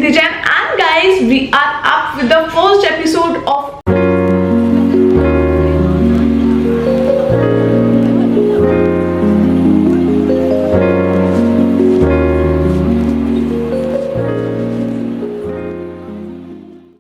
Nidhi Jain, and guys, we are up with the first episode of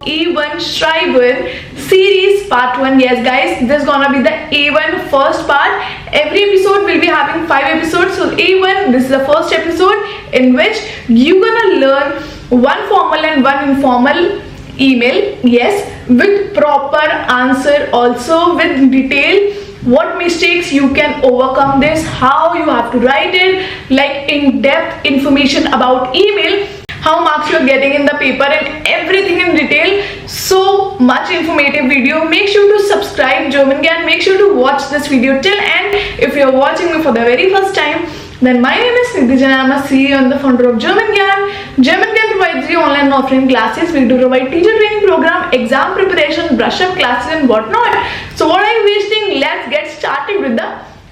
A1 Schreiben series part 1. Yes guys, this is gonna be the A1 first part. Every episode will be having 5 episodes. So A1, this is the first episode in which you're gonna learn one formal and one informal email. Yes, with proper answer, also with detail what mistakes you can overcome this, how you have to write it, like in-depth information about email, how marks you are getting in the paper, and everything in detail. So much informative video. Make sure to subscribe German Gyan. Make sure to watch this video till end. If you are watching me for the very first time, then my name is Nidhi Jain. I am a CEO and the founder of German Gyan. German Gyan provides you online and offline classes. We do provide teacher training program, exam preparation, brush up classes and whatnot. So what are you wasting? Let's get started with the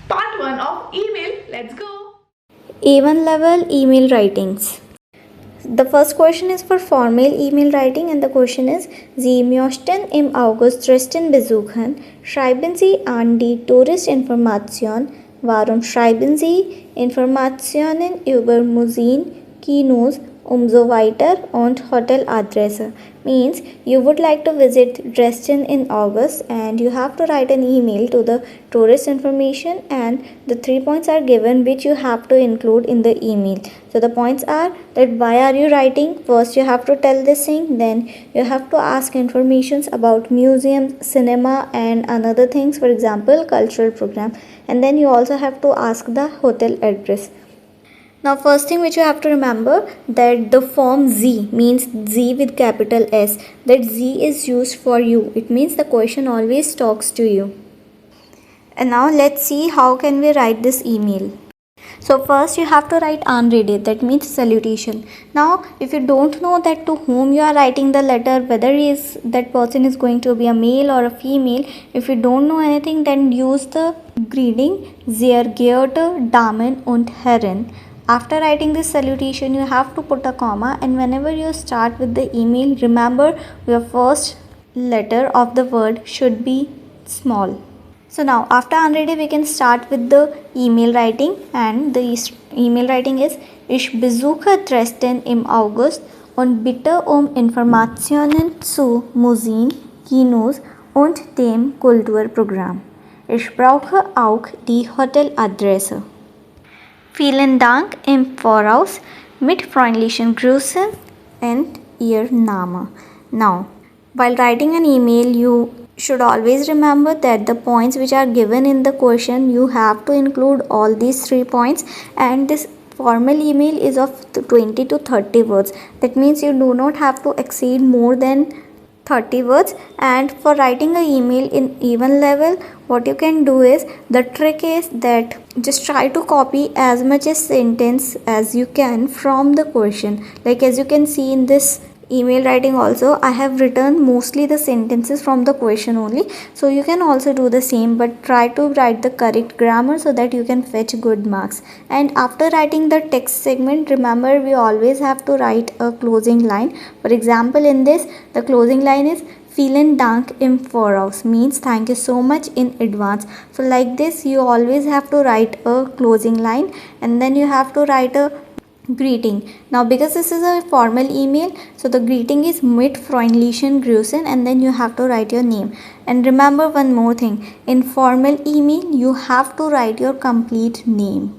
part 1 of email. Let's go. A1 level email writings. The first question is for formal email writing, and the question is: Sie möchten im August Dresden besuchen. Schreiben Sie an die Touristinformation. Warum schreiben Sie Informationen über Museen, Kinos so weiter und Hoteladresse? Means you would like to visit Dresden in August and you have to write an email to the tourist information, and the 3 points are given which you have to include in the email. So the points are that why are you writing? First you have to tell this thing, then you have to ask informations about museums, cinema and another things, for example cultural program, and then you also have to ask the hotel address. Now first thing which you have to remember, that the form Z means Z with capital S, that Z is used for you. It means the question always talks to you. And now let's see how can we write this email. So first you have to write Anrede, that means salutation. Now if you don't know that to whom you are writing the letter, whether that person is going to be a male or a female, if you don't know anything, then use the greeting Sehr geehrte Damen und Herren. After writing this salutation, you have to put a comma, and whenever you start with the email, remember your first letter of the word should be small. So now after Anrede, we can start with the email writing, and the email writing is: Ich besuche Dresden im August und bitte Informationen zu Museen, Kinos und dem Kulturprogramm. Ich brauche auch die Hoteladresse. Vielen Dank im Voraus, mit freundlichen Grüßen and Ihr Name. Now, while writing an email, you should always remember that the points which are given in the question, you have to include all these 3 points, and this formal email is of 20 to 30 words. That means you do not have to exceed more than 30 words. And for writing an email in A1 level, what you can do is, the trick is that just try to copy as much as sentence as you can from the question. Like as you can see in this email writing also, I have written mostly the sentences from the question only. So you can also do the same, but try to write the correct grammar so that you can fetch good marks. And after writing the text segment, remember we always have to write a closing line. For example, in this, the closing line is Vielen Dank im Voraus, means thank you so much in advance. So like this, you always have to write a closing line, and then you have to write a greeting. Now because this is a formal email, so the greeting is mit freundlichen Grüßen, and then you have to write your name. And remember one more thing, in formal email you have to write your complete name.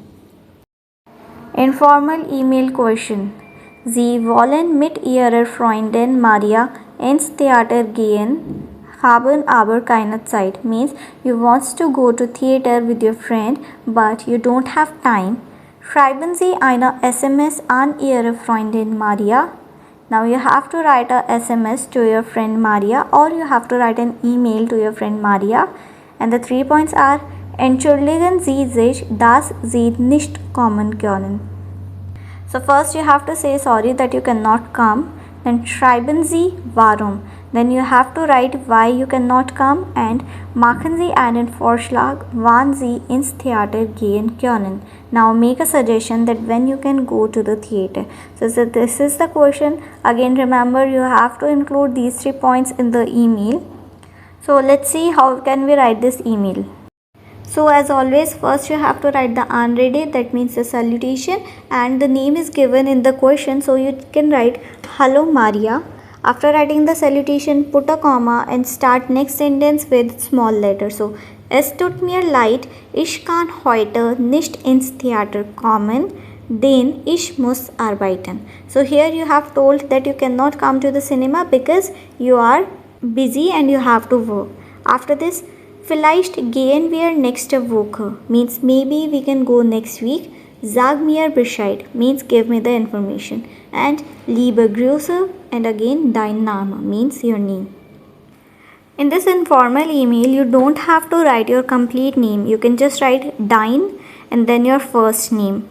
Informal email question: Sie wollen mit Ihrer Freundin Maria ins Theater gehen, haben aber keine Zeit, means you want to go to theater with your friend but you don't have time. Schreiben Sie eine SMS an Ihre Freundin Maria. Now you have to write a SMS to your friend Maria, or you have to write an email to your friend Maria. And the 3 points are: Entschuldigen Sie sich, dass Sie nicht kommen können. So first you have to say sorry that you cannot come. Then schreiben Sie warum. Then you have to write why you cannot come and machen Sie einen Vorschlag, wann Sie ins Theater gehen können. Now make a suggestion that when you can go to the theater. So this is the question. Again, remember you have to include these 3 points in the email. So let's see how can we write this email. So as always, first you have to write the Anrede, that means the salutation, and the name is given in the question, so you can write Hello Maria. After writing the salutation, put a comma and start next sentence with small letters. So es tut mir leid, ich kann heute nicht ins Theater kommen, denn ich muss arbeiten. So here you have told that you cannot come to the cinema because you are busy and you have to work. After this, vielleicht gehen wir nächste Woche means maybe we can go next week. Sag mir Bescheid means give me the information. And liebe Grüße, and again dein Name means your name. In this informal email, you don't have to write your complete name. You can just write dein and then your first name.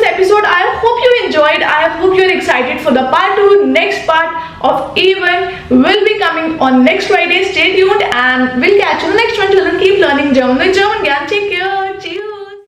Episode. I hope you enjoyed. I hope you're excited for the part 2. Next part of A1 will be coming on next Friday. Stay tuned and we'll catch you in the next one. Till then, keep learning German with German Gyan. Take care.